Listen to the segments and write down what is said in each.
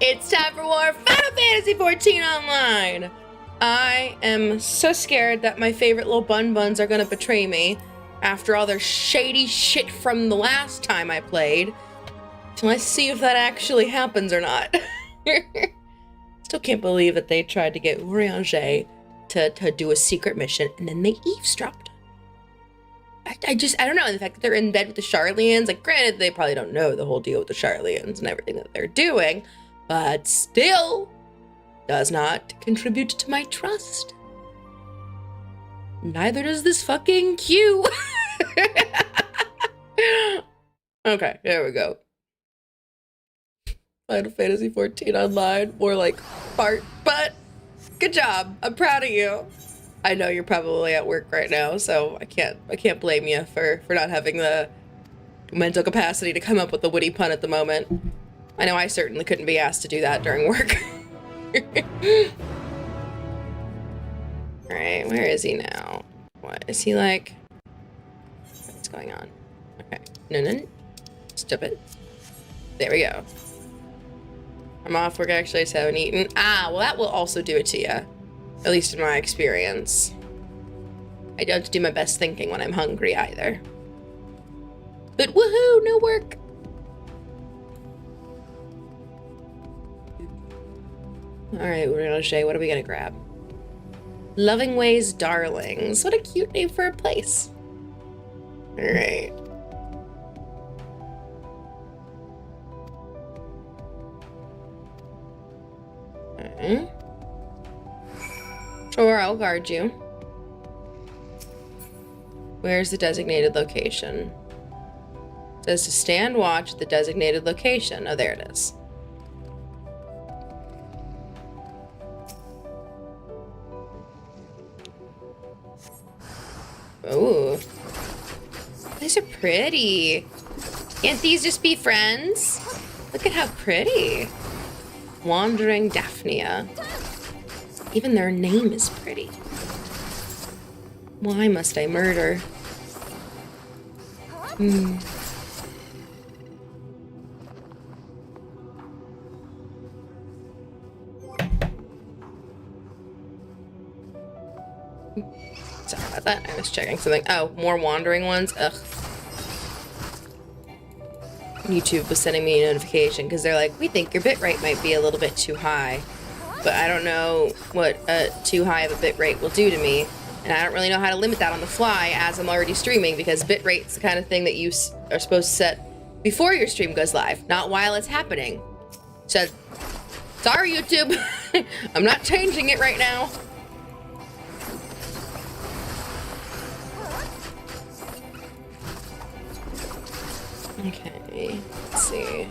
It's time for more Final Fantasy XIV Online! I am so scared that my favorite little buns are gonna betray me after all their shady shit from the last time I played. So let's see if that actually happens or not. Still can't believe that they tried to get Urianger to do a secret mission and then they eavesdropped. I don't know, the fact that they're in bed with the Charlians, like granted they probably don't know the whole deal with the Charlians and everything that they're doing, but still does not contribute to my trust. Neither does this fucking Q. Okay, there we go. Final Fantasy XIV Online, more like fart, but good job. I'm proud of you. I know you're probably at work right now, so I can't blame you for not having the mental capacity to come up with a witty pun at the moment. I know I certainly couldn't be asked to do that during work. Alright, where is he now? What is he like? What's going on? Okay. No. Stop it. There we go. I'm off work, actually, I just haven't eaten. Ah, well that will also do it to you. At least in my experience. I don't do my best thinking when I'm hungry either. But woohoo, no work! Alright, Urianger, what are we gonna grab? Livingway's Darlings. What a cute name for a place. Alright. Okay. Sure, I'll guard you. Where's the designated location? It says to stand watch at the designated location. Oh, there it is. Oh. These are pretty. Can't these just be friends? Look at how pretty. Wandering Daphnia. Even their name is pretty. Why must I murder? Sorry about that. I was checking something. Oh, more wandering ones? Ugh. YouTube was sending me a notification because they're like, we think your bitrate might be a little bit too high. But I don't know what too high of a bitrate will do to me. And I don't really know how to limit that on the fly as I'm already streaming, because bitrate's the kind of thing that you are supposed to set before your stream goes live, not while it's happening. So, sorry YouTube, I'm not changing it right now. Okay, let's see.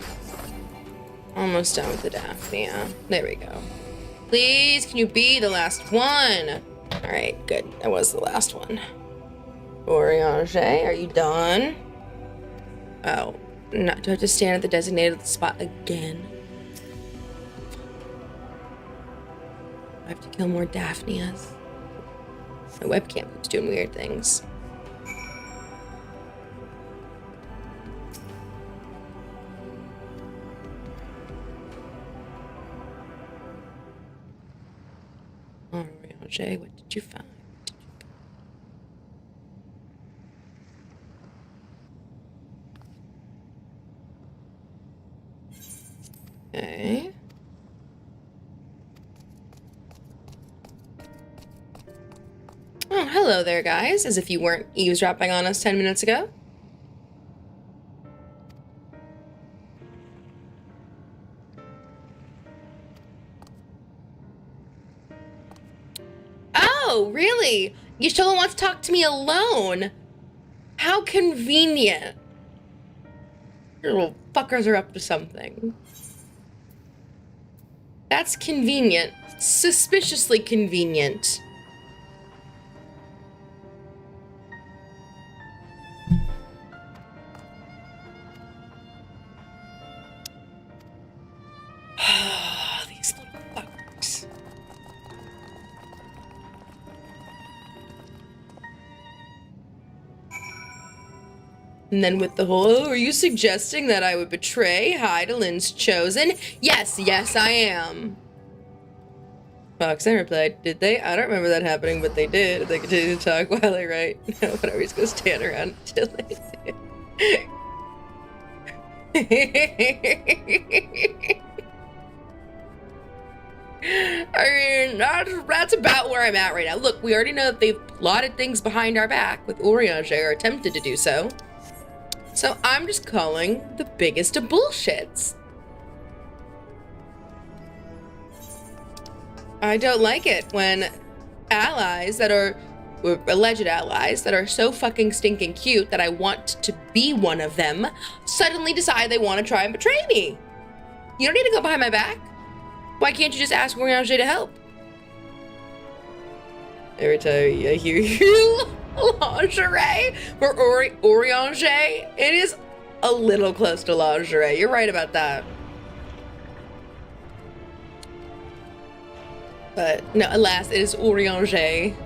Almost done with the Daphnia. There we go. Please, can you be the last one? Alright, good. That was the last one. Urianger, are you done? Oh, do I have to stand at the designated spot again? I have to kill more Daphnias. My webcam keeps doing weird things. Urianger, what did you find? Okay. Oh, hello there, guys. As if you weren't eavesdropping on us 10 minutes ago. Oh, really? Yashola wants to talk to me alone. How convenient. Your little fuckers are up to something. That's convenient. Suspiciously convenient. These little fuckers. And then with the whole, oh, are you suggesting that I would betray Heidelin's chosen? Yes, yes, I am. Foxen replied, did they? I don't remember that happening, but they did. They continued to talk while I write. No, whatever, he's gonna stand around until they do. I mean, that's about where I'm at right now. Look, we already know that they've plotted things behind our back with Urianger, or attempted to do so. So I'm just calling the biggest of bullshits. I don't like it when allies that are, alleged allies that are so fucking stinking cute that I want to be one of them suddenly decide they want to try and betray me. You don't need to go behind my back. Why can't you just ask Urianger to help? Every time I hear you, lingerie or Urianger, it is a little close to lingerie. You're right about that. But no, alas, it is Urianger.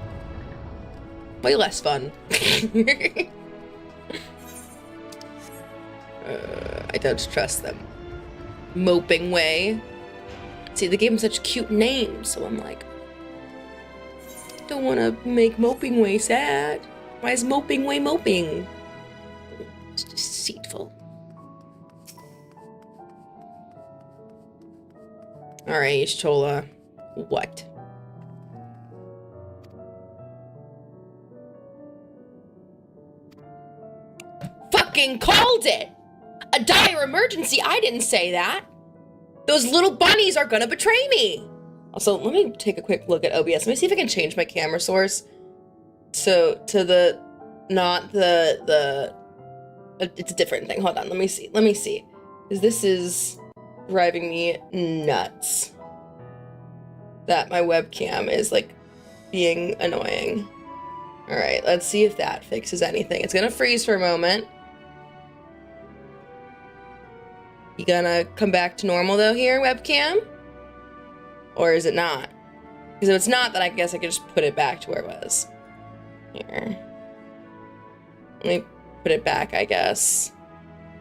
Way less fun. I don't trust them. Moping Way. See, they gave him such cute names, so I'm like, don't want to make Moping Way sad. Why is Moping Way moping? It's deceitful. Alright, Chola. What? Fucking called it! A dire emergency, I didn't say that. Those little bunnies are gonna betray me. Also, let me take a quick look at OBS. Let me see if I can change my camera source. So, to the, not the, it's a different thing. Hold on, let me see. Because this is driving me nuts. That my webcam is, like, being annoying. Alright, let's see if that fixes anything. It's gonna freeze for a moment. You gonna come back to normal, though, here, webcam? Or is it not? Because if it's not, then I guess I could just put it back to where it was. Here. Let me put it back, I guess.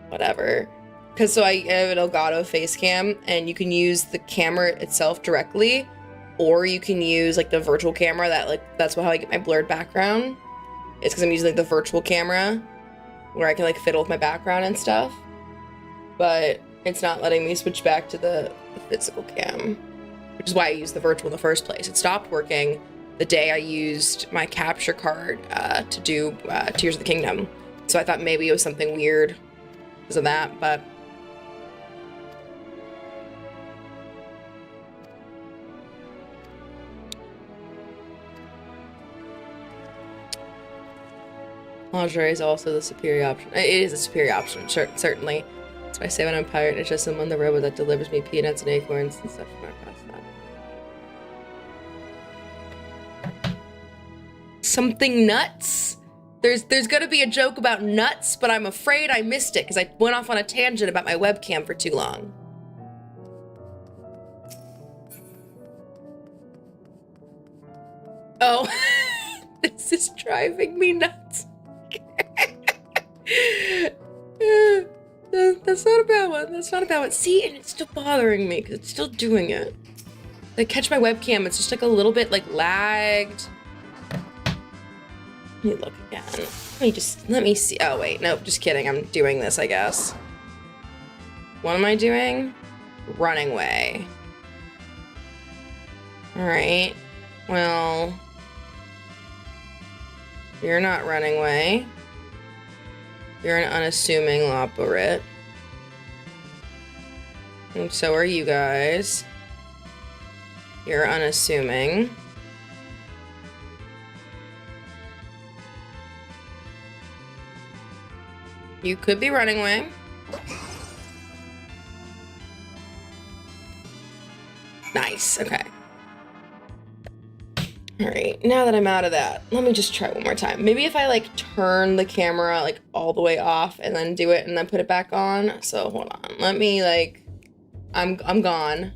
Whatever. Because so I have an Elgato face cam, and you can use the camera itself directly, or you can use, like, the virtual camera that, like, that's how I get my blurred background. It's because I'm using, like, the virtual camera, where I can, like, fiddle with my background and stuff. But it's not letting me switch back to the physical cam, which is why I used the virtual in the first place. It stopped working the day I used my capture card to do Tears of the Kingdom. So I thought maybe it was something weird because of that, but... Lingerie is also the superior option. It is a superior option, certainly. That's why I say when I'm a pirate, it's just someone on the robot that delivers me peanuts and acorns and stuff from our past that. Something nuts? There's gonna be a joke about nuts, but I'm afraid I missed it because I went off on a tangent about my webcam for too long. Oh, this is driving me nuts. That's not a bad one. That's not a bad one. See, and it's still bothering me because it's still doing it. I catch my webcam, it's just like a little bit like lagged. Let me look again. Let me see. Oh wait, nope, just kidding. I'm doing this, I guess. What am I doing? Running way. All right. Well, you're not running way. You're an unassuming Loporit. And so are you guys. You're unassuming. You could be running away. Nice, okay. Alright, now that I'm out of that, let me just try one more time. Maybe if I, like, turn the camera, like, all the way off and then do it and then put it back on. So, hold on. Let me, like... I'm gone.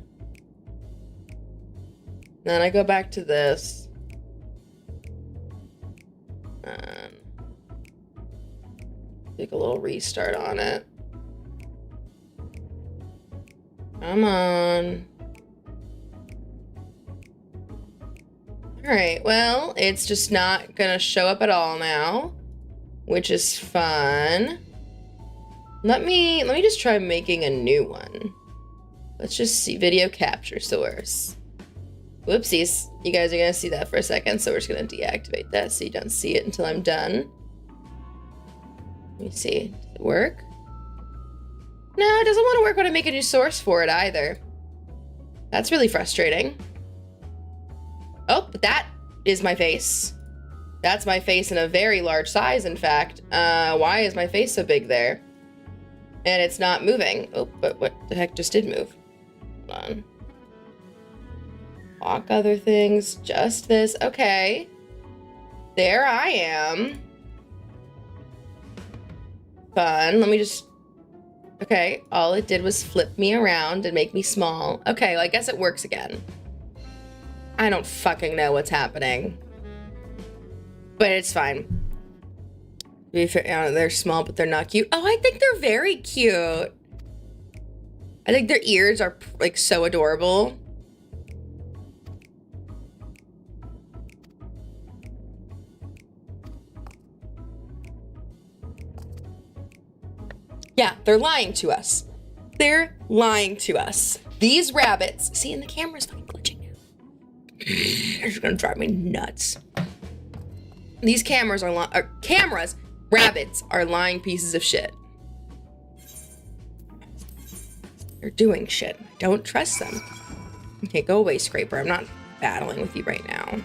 Then I go back to this. Take a little restart on it. Come on. Alright, well, it's just not gonna show up at all now, which is fun. Let me just try making a new one. Let's just see video capture source. Whoopsies. You guys are gonna see that for a second, so we're just gonna deactivate that so you don't see it until I'm done. Let me see. Does it work? No, it doesn't want to work when I make a new source for it either. That's really frustrating. Oh, but that is my face. That's my face in a very large size, in fact. Why is my face so big there? And it's not moving. Oh, but what the heck just did move? Hold on. Lock other things. Just this. Okay. There I am. Fun. Let me just... Okay, all it did was flip me around and make me small. Okay, well, I guess it works again. I don't fucking know what's happening. But it's fine. They're small, but they're not cute. Oh, I think they're very cute. I think their ears are, like, so adorable. Yeah, they're lying to us. They're lying to us. These rabbits... See, and the camera's fucking glitching now. It's gonna drive me nuts. These cameras are cameras. Rabbits are lying pieces of shit. They're doing shit. I don't trust them. Okay, go away, Scraper. I'm not battling with you right now.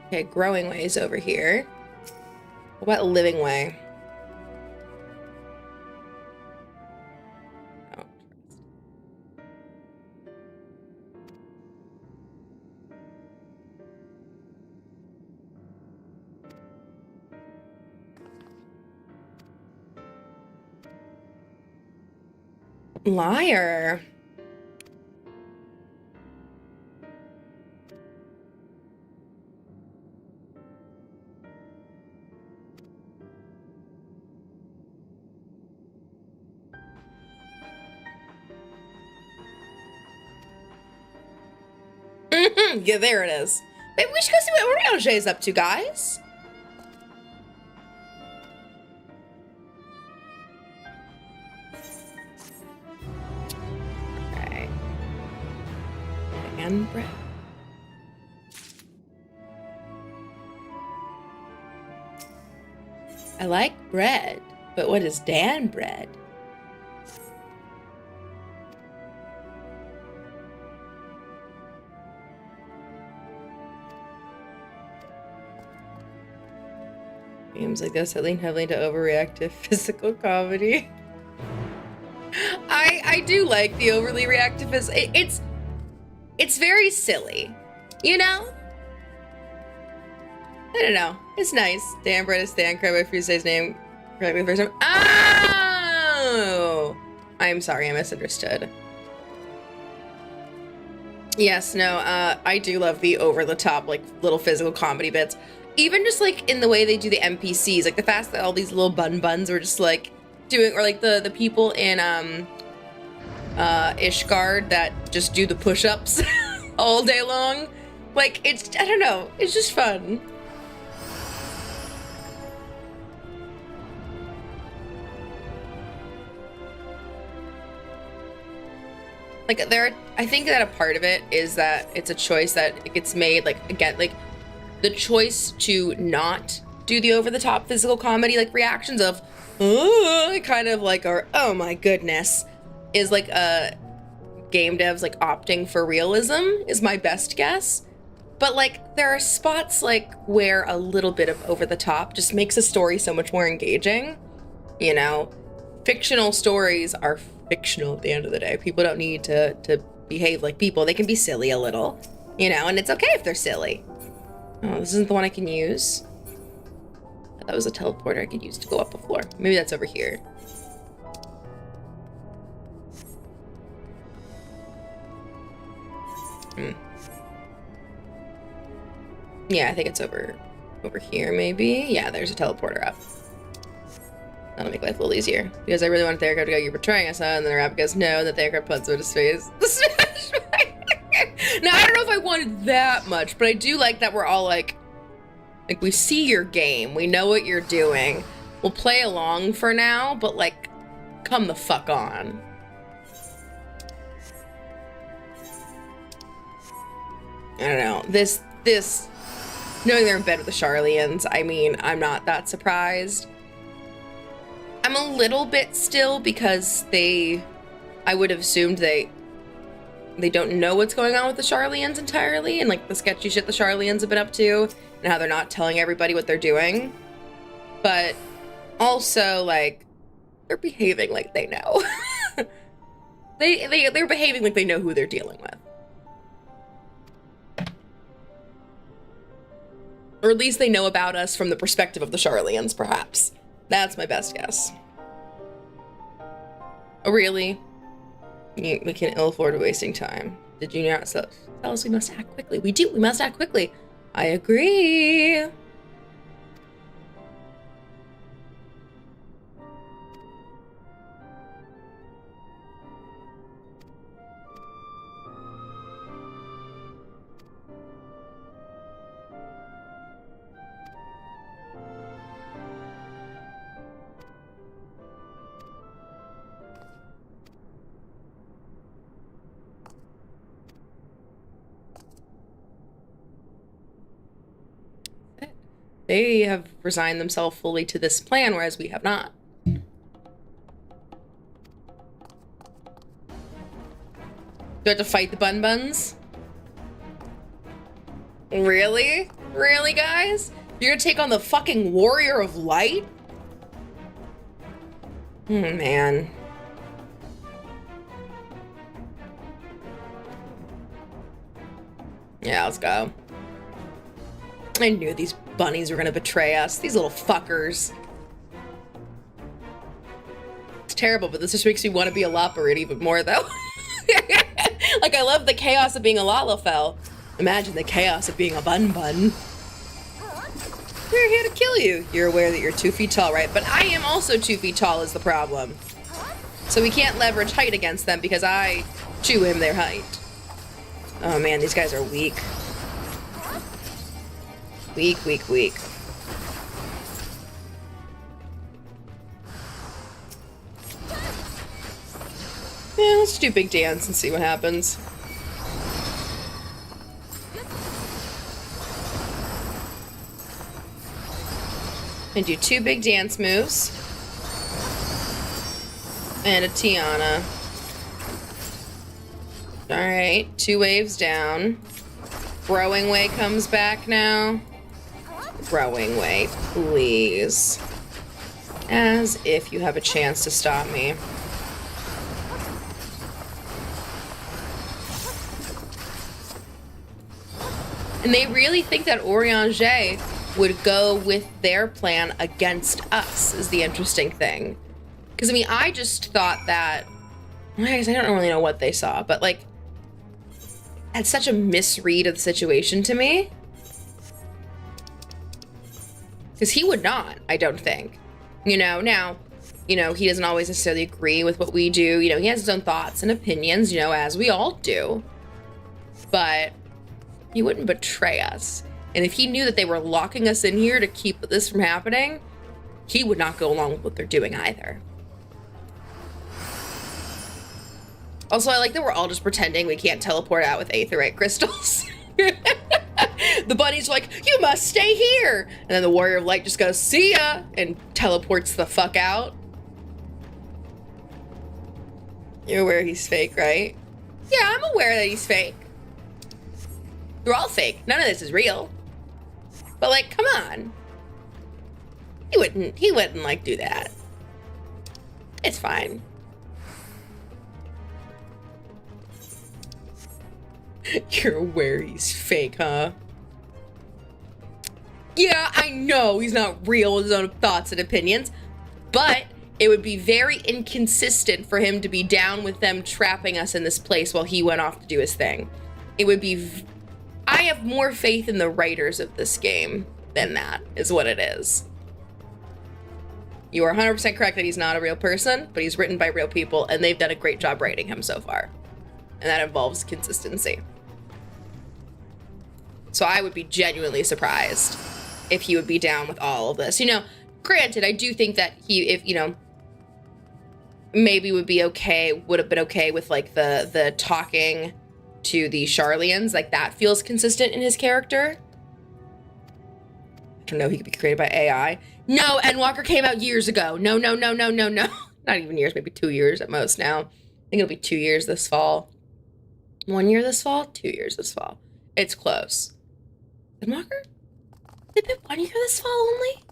Okay, growing ways over here. What about Livingway? Oh. Liar. Yeah, there it is. Maybe we should go see what Urianger is up to, guys. Okay. Dan bread. I like bread, but what is Dan bread? Games like this that lean heavily into overreactive physical comedy. I do like the overly reactive. It's very silly, you know? I don't know. It's nice. Dan Brett is Dan Crab if you say his name correctly the first time. Oh! I'm sorry, I misunderstood. Yes, no, I do love the over-the-top, like, little physical comedy bits. Even just, like, in the way they do the NPCs, like, the fact that all these little buns were just, like, doing, or, like, the people in, Ishgard that just do the push-ups all day long. Like, it's, I don't know, it's just fun. Like, I think that a part of it is that it's a choice that it gets made, like, again, like, the choice to not do the over-the-top physical comedy, like, reactions of, kind of like, or, oh my goodness, is, like, game devs, like, opting for realism, is my best guess. But, like, there are spots, like, where a little bit of over-the-top just makes a story so much more engaging, you know? Fictional stories are fictional at the end of the day. People don't need to behave like people. They can be silly a little, you know, and it's okay if they're silly. Oh, this isn't the one I can use. That was a teleporter I could use to go up the floor. Maybe that's over here. Yeah, I think it's over here, maybe. Yeah, there's a teleporter up. That'll make life a little easier. Because I really want the aircraft to go, you're betraying us, huh? And then the rabbit goes, no, and that the aircraft puts him into space. Now, I don't know if I wanted that much, but I do like that we're all like, we see your game. We know what you're doing. We'll play along for now, but like, come the fuck on. I don't know. This, knowing they're in bed with the Charlians, I mean, I'm not that surprised. I'm a little bit still because I would have assumed they don't know what's going on with the Charlians entirely and like the sketchy shit the Charlians have been up to and how they're not telling everybody what they're doing. But also, like, they're behaving like they know. They're behaving like they know who they're dealing with. Or at least they know about us from the perspective of the Charlians, perhaps. That's my best guess. Oh, really? We can ill afford wasting time. Did you not tell us we must act quickly? We do. We must act quickly. I agree. They have resigned themselves fully to this plan, whereas we have not. Do I have to fight the Buns? Really? Really, guys? You're gonna take on the fucking Warrior of Light? Man. Yeah, let's go. I knew these bunnies were gonna betray us. These little fuckers. It's terrible, but this just makes me want to be a Loporrit even more, though. Like, I love the chaos of being a Lalafell. Imagine the chaos of being a Bun. We're here to kill you. You're aware that you're 2 feet tall, right? But I am also 2 feet tall is the problem. So we can't leverage height against them because I chew him their height. Oh man, these guys are weak. Weak. Yeah, let's do big dance and see what happens. And do 2 big dance moves. And a Tiana. Alright, 2 waves down. Growing Way comes back now. Growing Way, please. As if you have a chance to stop me. And they really think that Urianger would go with their plan against us, is the interesting thing. Because, I mean, I just thought that... I guess I don't really know what they saw, but, like... That's such a misread of the situation to me. Because he would not, I don't think. You know, now, you know, he doesn't always necessarily agree with what we do. You know, he has his own thoughts and opinions, you know, as we all do. But he wouldn't betray us. And if he knew that they were locking us in here to keep this from happening, he would not go along with what they're doing either. Also, I like that we're all just pretending we can't teleport out with aetheryte crystals. The bunnies are like, you must stay here. And then the Warrior of Light just goes, see ya, and teleports the fuck out. You're aware he's fake, right? Yeah, I'm aware that he's fake. They're all fake. None of this is real. But, like, come on. He wouldn't, like, do that. It's fine. You're aware he's fake, huh? Yeah, I know he's not real with his own thoughts and opinions, but it would be very inconsistent for him to be down with them trapping us in this place while he went off to do his thing. It would be... I have more faith in the writers of this game than that, is what it is. You are 100% correct that he's not a real person, but he's written by real people, and they've done a great job writing him so far. And that involves consistency. So I would be genuinely surprised if he would be down with all of this. You know, granted, I do think that he, if, you know, maybe would have been okay with, like, the talking to the Charlians. Like, that feels consistent in his character. I don't know, he could be created by AI. No, Endwalker came out years ago. No. Not even years, maybe 2 years at most now. I think it'll be 2 years this fall. 1 year this fall? 2 years this fall. It's close. Endwalker? They've been 1 year this fall only?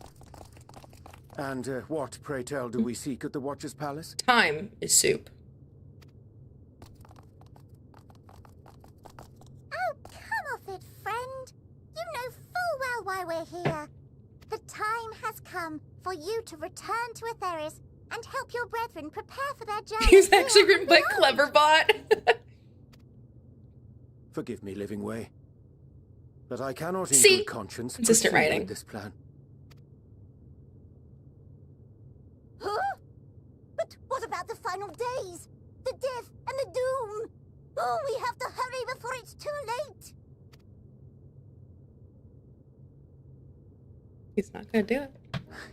And what, pray tell, do we seek at the Watcher's Palace? Time is soup. Oh, come off it, friend. You know full well why we're here. The time has come for you to return to Aetheris and help your brethren prepare for their journey. He was actually written by Cleverbot. Forgive me, Livingway, but I cannot in good conscience consistent proceed writing with this plan. Huh? But what about the final days? The death and the doom? Oh, we have to hurry before it's too late. He's not gonna do it.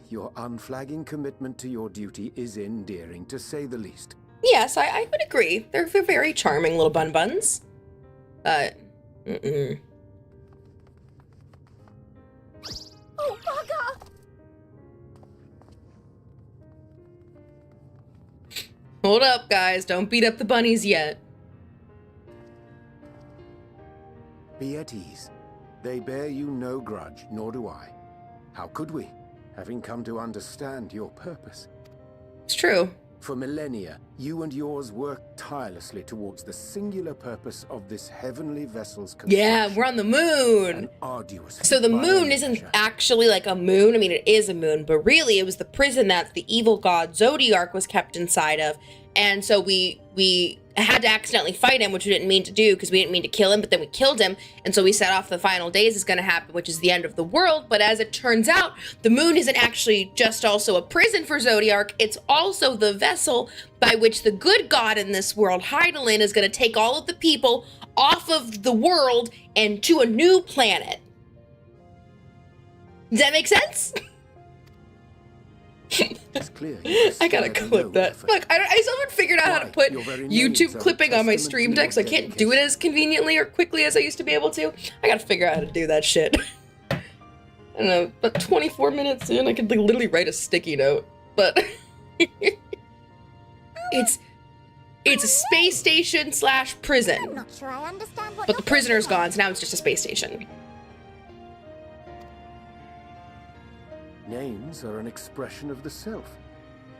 Your unflagging commitment to your duty is endearing, to say the least. Yes, I would agree. They're very charming little buns. But, Oh, bugger! Hold up, guys. Don't beat up the bunnies yet. Be at ease. They bear you no grudge, nor do I. How could we, having come to understand your purpose? It's true. For millennia, you and yours worked tirelessly towards the singular purpose of this heavenly vessel's construction. Yeah, we're on the moon. An arduous So the feat by moon any isn't measure. actually like a moon. I mean, it is a moon, but really it was the prison that the evil god Zodiark was kept inside of. And so we had to accidentally fight him, which we didn't mean to do because we didn't mean to kill him, but then we killed him. And so we set off the final days is going to happen, which is the end of the world. But as it turns out, the moon isn't actually just also a prison for Zodiark. It's also the vessel by which the good god in this world, Heidelin, is going to take all of the people off of the world and to a new planet. Does that make sense? It's clear. I gotta clip that. Look, I still haven't figured out how to put YouTube clipping on my stream deck, so I can't do it as conveniently or quickly as I used to be able to. I gotta figure out how to do that shit. I don't know, but 24 minutes in, I could like, literally write a sticky note. But it's a space station / prison. I'm not sure I understand what But the you're prisoner's getting at. gone, so now it's just a space station. Names are an expression of the self,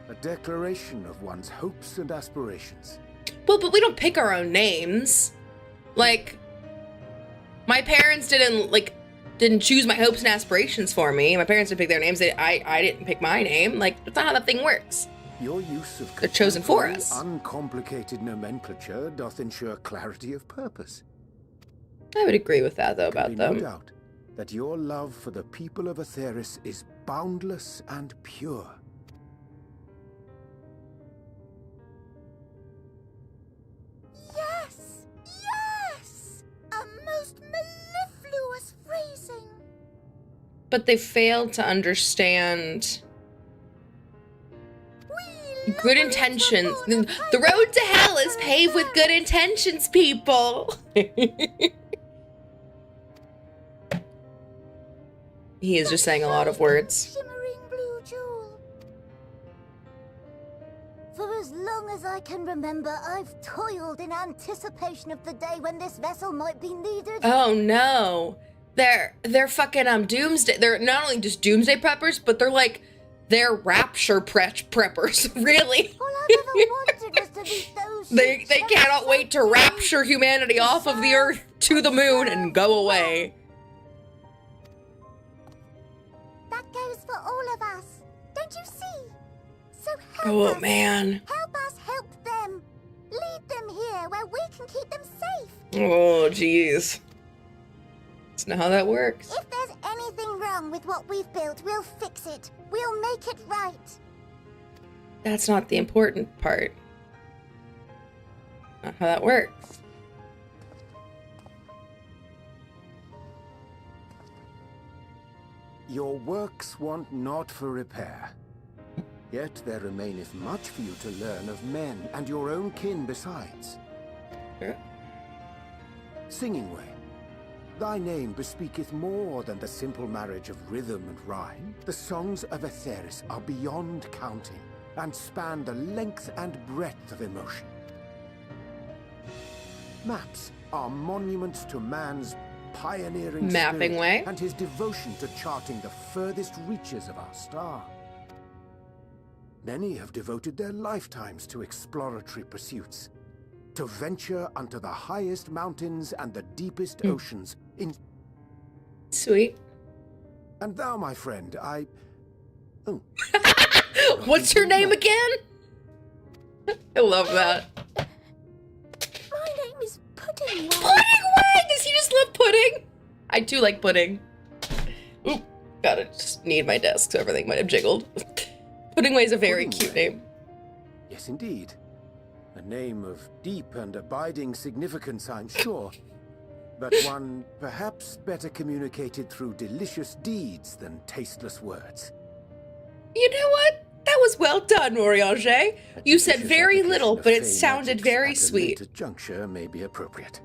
a declaration of one's hopes and aspirations. Well, but we don't pick our own names. Like, my parents didn't choose my hopes and aspirations for me. My parents didn't pick their names. I didn't pick my name. Like, that's not how that thing works. Your use of They're chosen for contemporary, us. uncomplicated nomenclature doth ensure clarity of purpose. I would agree with that, though, There about can be no them. doubt that your love for the people of Aetheris is boundless and pure. Yes! Yes! A most mellifluous phrasing. But they failed to understand We good lovers intentions. were born The of road to hell is Heidelin paved with good intentions, people. He is just saying a lot of words. Shimmering blue jewel. For as long as I can remember, I've toiled in anticipation of the day when this vessel might be needed. Oh no. They're fucking doomsday. They're not only just doomsday preppers, but they're rapture preppers. Really. All I've ever wanted was to meet those They ships cannot so wait to deep. rapture humanity off of the earth to the moon and go away. That goes for all of us. Don't you see? So help Oh us. man. Help us help them. Lead them here where we can keep them safe. Oh, jeez. That's not how that works. If there's anything wrong with what we've built, we'll fix it. We'll make it right. That's not the important part. Not how that works. Your works want not for repair. Yet there remaineth much for you to learn of men and your own kin besides. Sure. Singingway, thy name bespeaketh more than the simple marriage of rhythm and rhyme. The songs of Aetheris are beyond counting, and span the length and breadth of emotion. Maps are monuments to man's pioneering Mapping spirit way. and his devotion to charting the furthest reaches of our star. Many have devoted their lifetimes to exploratory pursuits, to venture unto the highest mountains and the deepest oceans in... Sweet. And thou, my friend, Oh. What's your name again? I love that. My name is Puddingway. Puddingway! Does he just love pudding? I do like pudding. Oop. Gotta just need my desk so everything might have jiggled. Puddingway's a very cute name. Yes, indeed. A name of deep and abiding significance, I'm sure. But one perhaps better communicated through delicious deeds than tasteless words. You know what? That was well done, Urianger. You said Judicious very application little, of but it fey sounded magics very at a sweet. later juncture may be appropriate.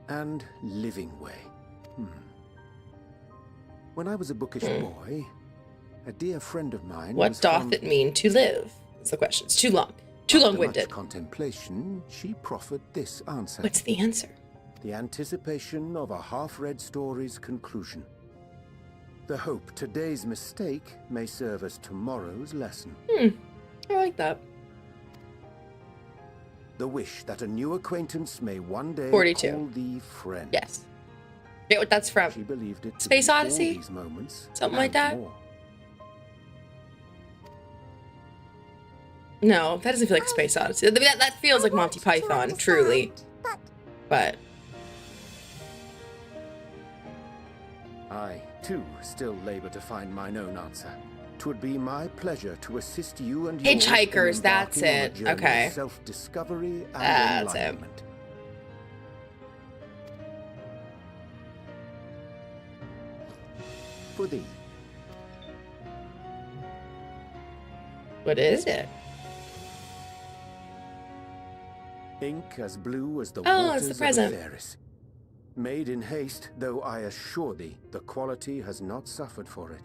And Livingway. When I was a bookish boy, a dear friend of mine What was doth fond- it mean to live? Is the question. It's too long. Too After long-winded. much contemplation, she proffered this answer. What's the answer? The anticipation of a half-read story's conclusion. The hope today's mistake may serve as tomorrow's lesson. I like that. The wish that a new acquaintance may one day 42. call thee friend. Yes. Forget what that's from. She believed it to Space be all Odyssey? these moments Something like and that? more. No, that doesn't feel like Space Odyssey. That feels like Monty Python, truly. But But I, too, still labor to find mine own answer. 'Twould be my pleasure to assist you and yours in Hitchhikers, that's embarking on a it. journey of Okay. self-discovery and That's it. enlightenment. For thee, what is it? ink as blue as the Oh, waters it's the present. of Aetheris. Made in haste, though I assure thee, the quality has not suffered for it.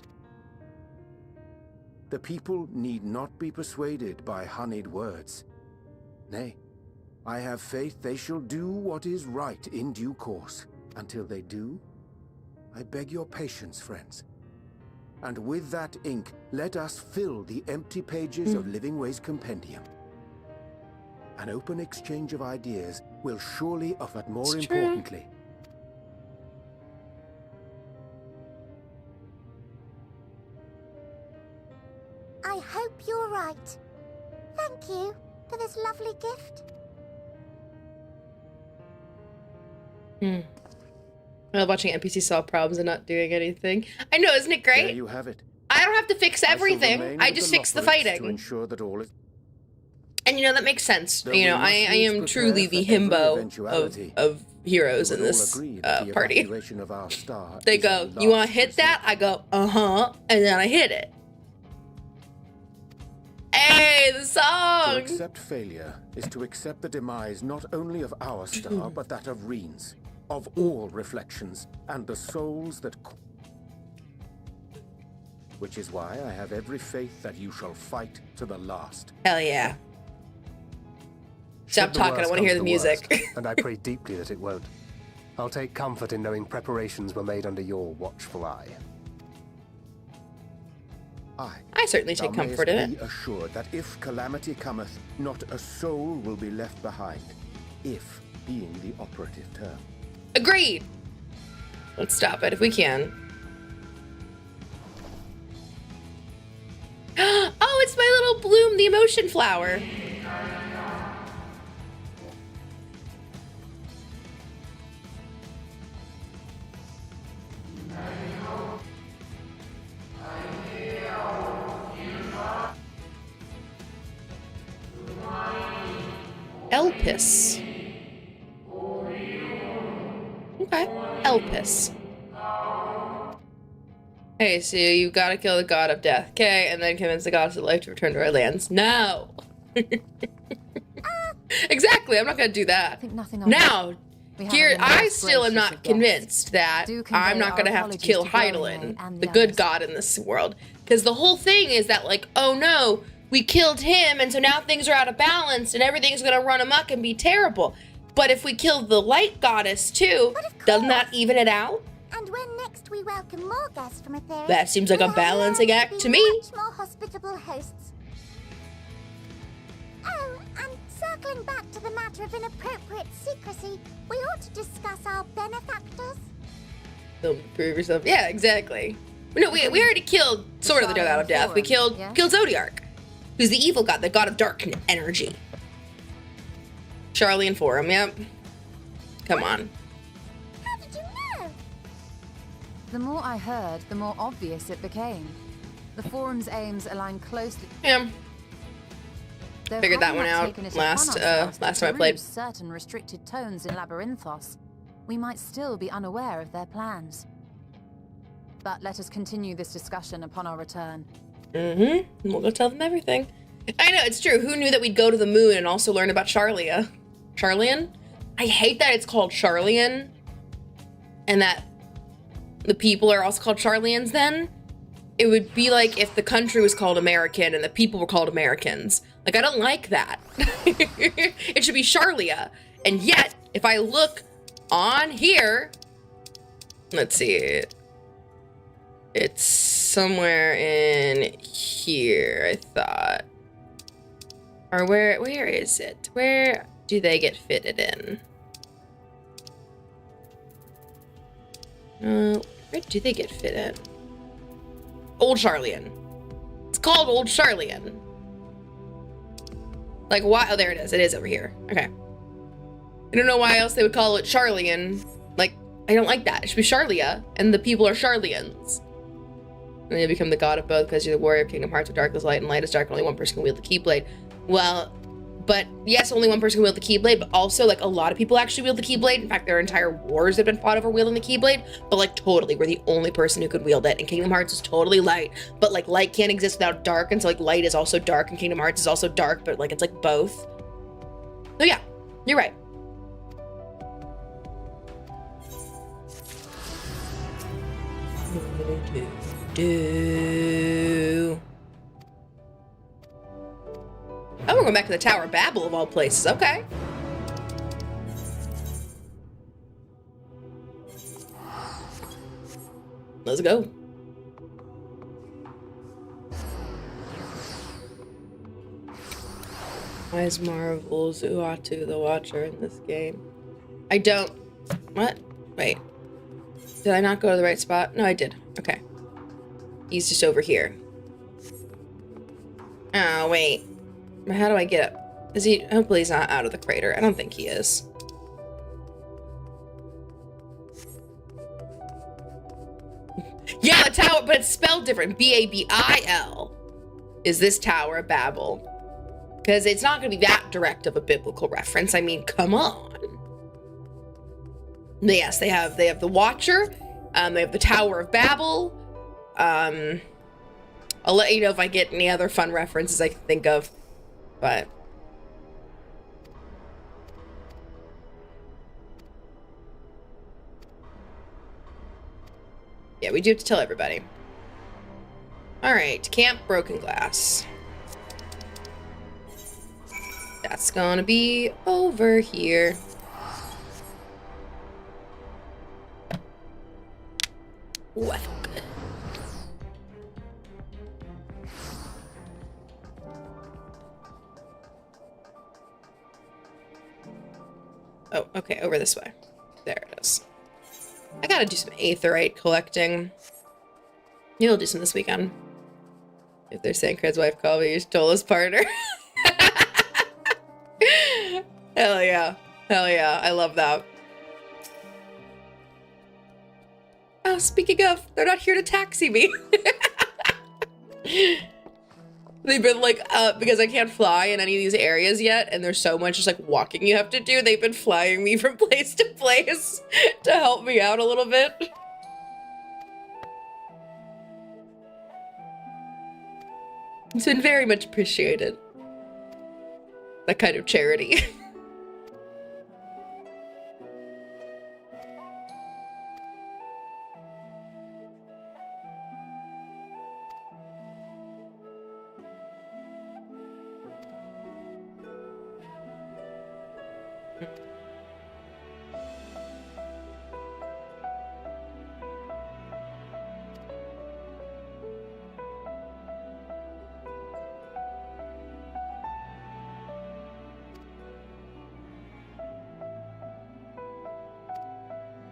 The people need not be persuaded by honeyed words. Nay, I have faith they shall do what is right in due course. Until they do, I beg your patience, friends. And with that ink, let us fill the empty pages of Livingway's compendium. An open exchange of ideas will surely, but more It's true. importantly, I hope you're right. Thank you for this lovely gift. I love watching NPCs solve problems and not doing anything. I know, isn't it there great? you have it. I don't have to fix I shall everything. remain I with just fix the Lothrics To fighting. ensure that all is... And you know, that makes sense. Though You know, we must I needs am prepare truly the for every himbo eventuality. of heroes We in would all this agree that the party. evacuation of our star They is go, a you want last to hit that? resort. I go, uh-huh. And then I hit it. Hey, the To song! accept failure is to accept the demise not only of our star, but that of Reen's, of all reflections, and the souls that... Which is why I have every faith that you shall fight to the last. Hell yeah. Stop Should the talking, I worst want to come hear the to music. worst, and I pray deeply that it won't. I'll take comfort in knowing preparations were made under your watchful eye. I certainly Thou take comfort mayest in be it. assured that if calamity cometh, not a soul will be left behind. If being the operative term. Agreed! Let's stop it if we can. Oh, it's my little emotion flower. Elpis. Okay, Elpis. Hey, so you gotta kill the god of death, okay? And then convince the goddess of life to return to our lands. No! Exactly, I'm not gonna do that. I think nothing Now, here, I still am gracious not of guests. convinced that Do convey I'm not gonna our have to kill apologies to Hydaelyn, Urianger and the the good others. god in this world. Because the whole thing is that, like, oh no, we killed him, and so now things are out of balance, and everything's gonna run amok and be terrible. But if we kill the light goddess too, But of doesn't that course. even it out? And when next we welcome more guests from Etheria, That seems like a we'll have balancing learned act be to me. Much more hospitable hosts. Oh, and circling back to the matter of inappropriate secrecy, we ought to discuss our benefactors. Don't prove yourself. Yeah, exactly. No, we already killed sort of the god of death. We killed yeah? Zodiark, who's the evil god, the god of dark energy. Charlie and Forum, yep. Come on. How did you know? The more I heard, the more obvious it became. The forum's aims align closely. Yeah. Though Figured that had one not out taken it last, upon ourselves last to time I played. peruse certain restricted tones in Labyrinthos, we might still be unaware of their plans. But let us continue this discussion upon our return. Mm-hmm. We'll go tell them everything. I know, it's true. Who knew that we'd go to the moon and also learn about Charlia? Charlian? I hate that it's called Charlian. And that the people are also called Charlians then. It would be like if the country was called American and the people were called Americans. Like, I don't like that. It should be Charlia. And yet, if I look on here, let's see. It's somewhere in here, I thought. Or where is it? Where do they get fitted in? Where do they get fit in? Old Charlian. It's called Old Charlian. Like, why? Oh, there it is. It is over here. Okay. I don't know why else they would call it Charlian. Like, I don't like that. It should be Charlia, and the people are Charlians. And you become the god of both because you're the warrior of Kingdom Hearts, where dark is light and light is dark, and only one person can wield the Keyblade. Well, but yes, only one person can wield the Keyblade, but also, like, a lot of people actually wield the Keyblade. In fact, there are entire wars that have been fought over wielding the Keyblade, but, like, totally, we're the only person who could wield it, and Kingdom Hearts is totally light, but, like, light can't exist without dark, and so, like, light is also dark, and Kingdom Hearts is also dark, but, like, it's, like, both. So, yeah, you're right. Oh, we're going back to the Tower of Babel of all places. Okay. Let's go. Why is Marvel's Uatu the Watcher in this game? I don't... What? Wait. Did I not go to the right spot? No, I did. Okay. He's just over here. Oh, wait. How do I get up? Is he... Hopefully he's not out of the crater. I don't think he is. Yeah, the tower, but it's spelled different. B-A-B-I-L is this Tower of Babel. Because it's not going to be that direct of a biblical reference. I mean, come on. Yes, they have the Watcher. They have the Tower of Babel. I'll let you know if I get any other fun references I can think of. But yeah, we do have to tell everybody. All right, Camp Broken Glass. That's gonna be over here. Ooh, I feel good. Oh, okay, over this way. There it is. I gotta do some aetheryte collecting. Maybe I'll do some this weekend. If there's Sankred's wife, call me Tola's partner. Hell yeah. Hell yeah. I love that. Oh, speaking of, they're not here to taxi me. They've been like, because I can't fly in any of these areas yet, and there's so much just like walking you have to do, they've been flying me from place to place to help me out a little bit. It's been very much appreciated. That kind of charity.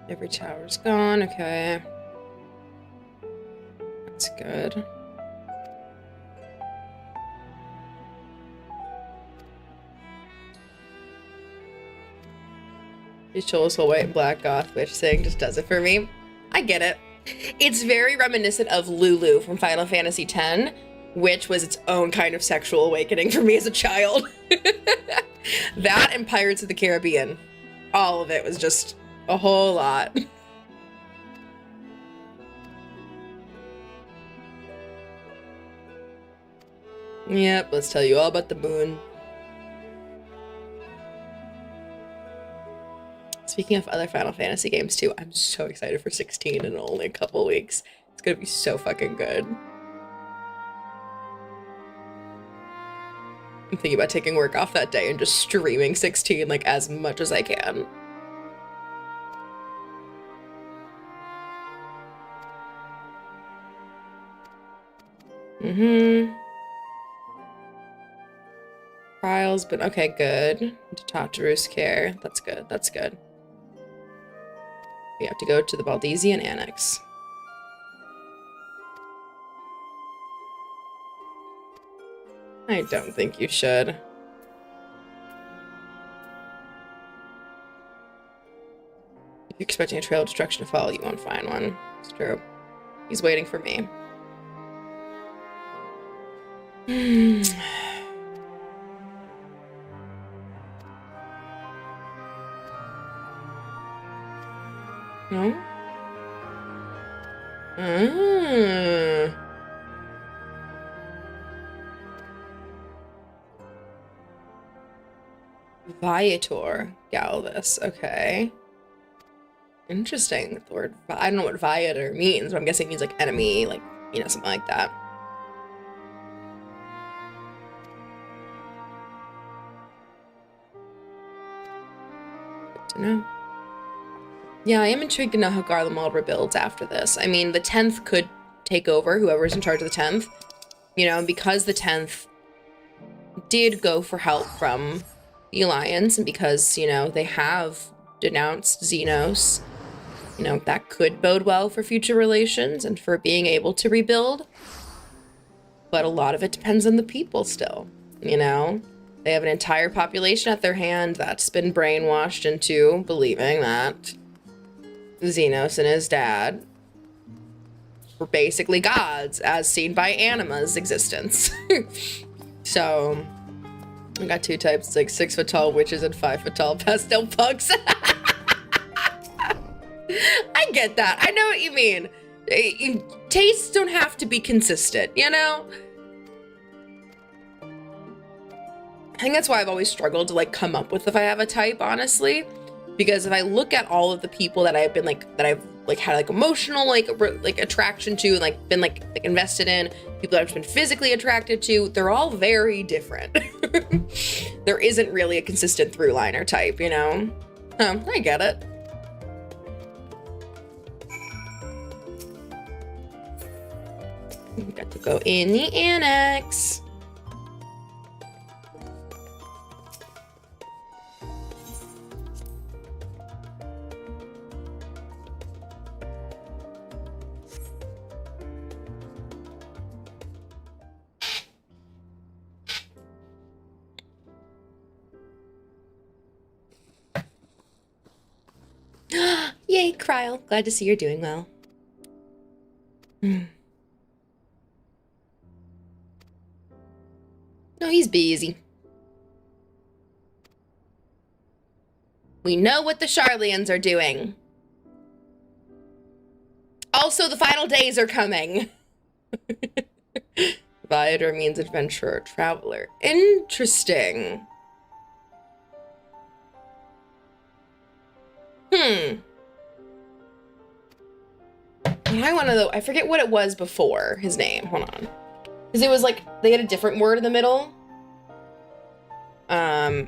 Every tower's gone, okay. That's good. These Cholas will white and black goth witch thing just does it for me. I get it. It's very reminiscent of Lulu from Final Fantasy X, which was its own kind of sexual awakening for me as a child. That and Pirates of the Caribbean. All of it was just a whole lot. Yep, let's tell you all about the moon. Speaking of other Final Fantasy games too, I'm so excited for 16 in only a couple weeks. It's gonna be so fucking good. I'm thinking about taking work off that day and just streaming 16 like as much as I can. Trials, but okay, good. To talk to Roos Care. That's good. That's good. We have to go to the Valdesian Annex. I don't think you should. If you're expecting a trail of destruction to follow, you won't find one. It's true. He's waiting for me. No? Viator Galvus, okay. Interesting. The word, I don't know what Viator means, but I'm guessing it means like enemy, like, you know, something like that. Good to know. Yeah, I am intrigued to know how Garlemald rebuilds after this. I mean, the 10th could take over, whoever's in charge of the 10th. You know, because the 10th did go for help from the Alliance, and because, you know, they have denounced Xenos, you know, that could bode well for future relations and for being able to rebuild. But a lot of it depends on the people still, you know? They have an entire population at their hand that's been brainwashed into believing that Xenos and his dad were basically gods, as seen by Anima's existence. So, I got two types, like 6-foot tall witches and 5-foot tall pastel punks. I get that. I know what you mean. Tastes don't have to be consistent, you know? I think that's why I've always struggled to like come up with if I have a type, honestly. Because if I look at all of the people that I've been like, that I've like had like emotional like attraction to and like been like invested in, people that I've just been physically attracted to, they're all very different. There isn't really a consistent through liner type, you know? I get it. Got to go in the annex. Hey, Kryl. Glad to see you're doing well. No, he's busy. We know what the Sharlayans are doing. Also, the final days are coming. Viator means adventurer, traveler. Interesting. I want to, I forget what it was before his name. Hold on. Because it was like, they had a different word in the middle. All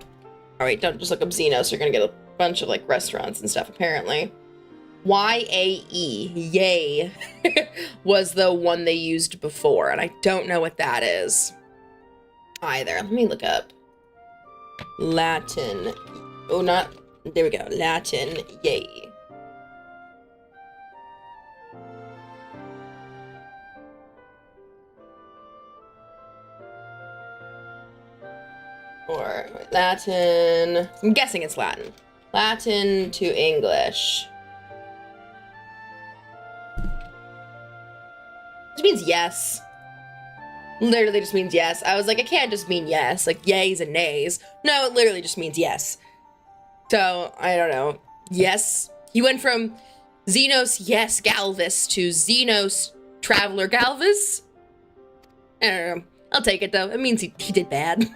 right, don't just look up Xenos. You're going to get a bunch of like restaurants and stuff, apparently. Y-A-E, yay, was the one they used before, and I don't know what that is either. Let me look up. Latin. Oh, not, there we go. Latin, yay. Or Latin, I'm guessing it's Latin. Latin to English. It means yes. Literally just means yes. I was like, it can't just mean yes, like yays and nays. No, it literally just means yes. So, I don't know. Yes. He went from Xenos yes Galvus to Xenos Traveler Galvus. I don't know. I'll take it though. It means he did bad.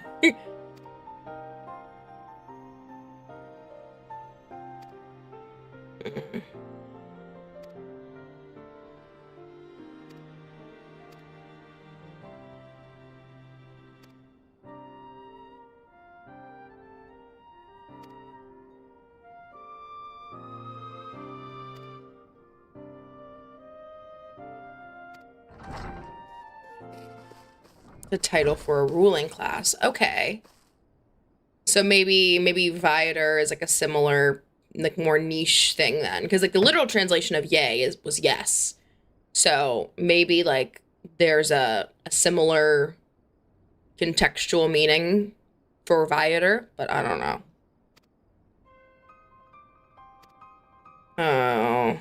The title for a ruling class. Okay. So maybe Viator is like a similar, like more niche thing then. Because like the literal translation of yay was yes. So maybe like there's a similar contextual meaning for Viator, but I don't know. Oh.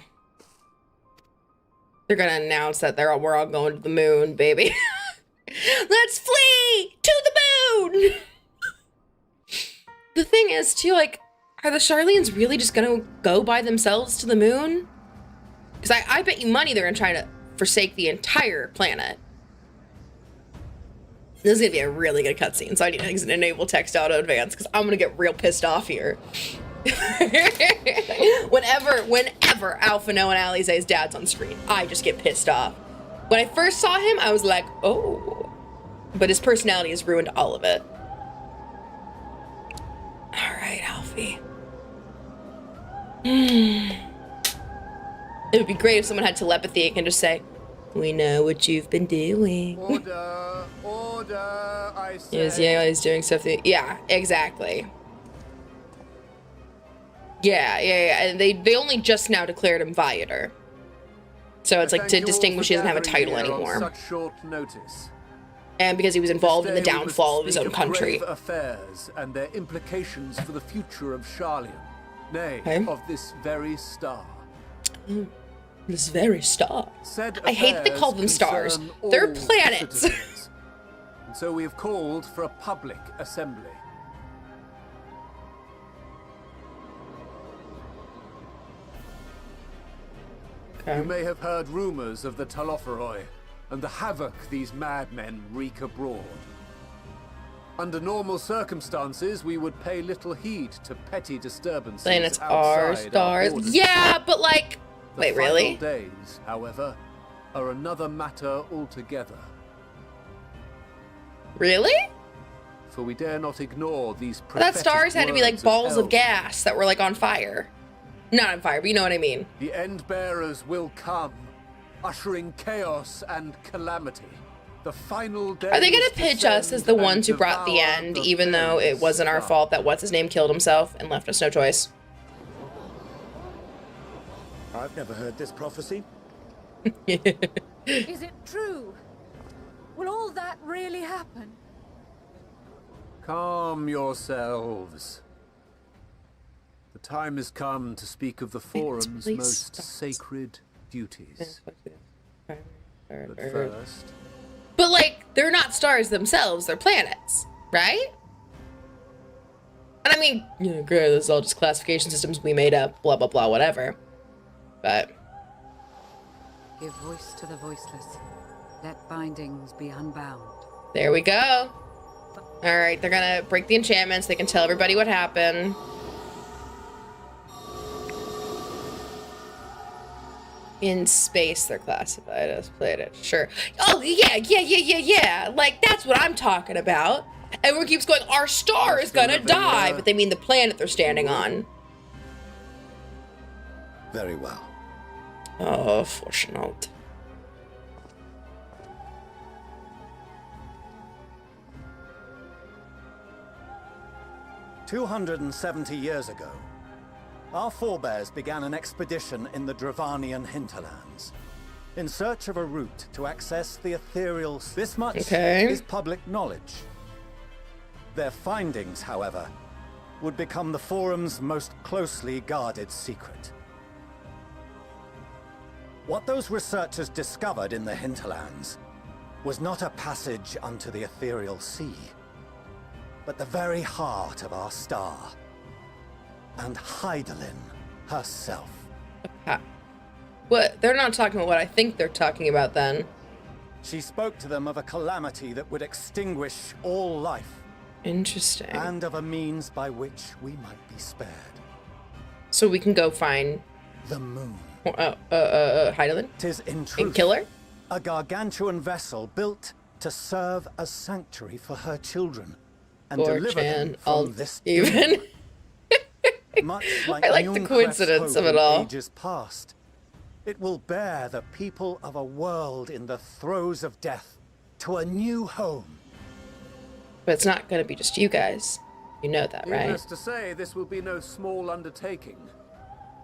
They're gonna announce that we're all going to the moon, baby. Let's flee to the moon! The thing is, too, like, are the Sharlayans really just gonna go by themselves to the moon? Because I bet you money they're gonna try to forsake the entire planet. This is gonna be a really good cutscene, so I need to enable text auto advance, because I'm gonna get real pissed off here. Whenever Alpha Noah and Alize's dad's on screen, I just get pissed off. When I first saw him, I was like, oh. But his personality has ruined all of it. All right, Alfie. It would be great if someone had telepathy and can just say, we know what you've been doing. Order, I say. Yeah, he's doing stuff. Yeah, exactly. Yeah. And they only just now declared him Viator. So it's like to distinguish he doesn't have a title anymore. Such short notice. And because he was involved in the downfall of his own country. Grave affairs and their implications for the future of Sharlayan. Nay, Okay. of this very star. This very star. Said I hate that they call them stars. concern They're all planets. citizens. And so we have called for a public assembly. Okay. You may have heard rumors of the Talopheroi and the havoc these madmen wreak abroad. Under normal circumstances, we would pay little heed to petty disturbances Planets are outside our stars. borders. Yeah, but like, The wait, final really? days, however, are another matter altogether. Really? For we dare not ignore these I thought stars had to be like words balls of elders. gas that were like on fire. Not on fire, but you know what I mean. The end bearers will come, ushering chaos and calamity. The final days Are they gonna pitch us as the descend ones who and brought the devour end, the even though it fairest wasn't our star. fault that what's his name killed himself and left us no choice? I've never heard this prophecy. Is it true? Will all that really happen? Calm yourselves. The time has come to speak of the Forum's place most starts. sacred duties. But But first, like, they're not stars themselves, they're planets, right? And I mean, you know, good, this is all just classification systems we made up, blah, blah, blah, whatever. But, Give voice to the voiceless. Let bindings be unbound. there we go. Alright, they're gonna break the enchantments, they can tell everybody what happened. In space, they're classified as planets. Sure. Oh, yeah. Like, that's what I'm talking about. Everyone keeps going, our star is gonna die, but they mean the planet they're standing on. Very well. Oh, fortunate. "270 years ago, our forebears began an expedition in the Dravanian hinterlands, in search of a route to access the ethereal. This much is public knowledge. Their findings, however, would become the Forum's most closely guarded secret. What those researchers discovered in the hinterlands was not a passage unto the ethereal sea, but the very heart of our star, and Hydaelyn herself. What? They're not talking about what I think they're talking about then. She spoke to them of a calamity that would extinguish all life. Interesting. And of a means by which we might be spared. So we can go find the moon. Hydaelyn? 'Tis in truth and kill her? A gargantuan vessel built to serve as sanctuary for her children and deliver them from this even. Much like I like the coincidence of it all. Ages past, it will bear the people of a world in the throes of death to a new home. But it's not going to be just you guys. You know that, right? Needless to say, this will be no small undertaking.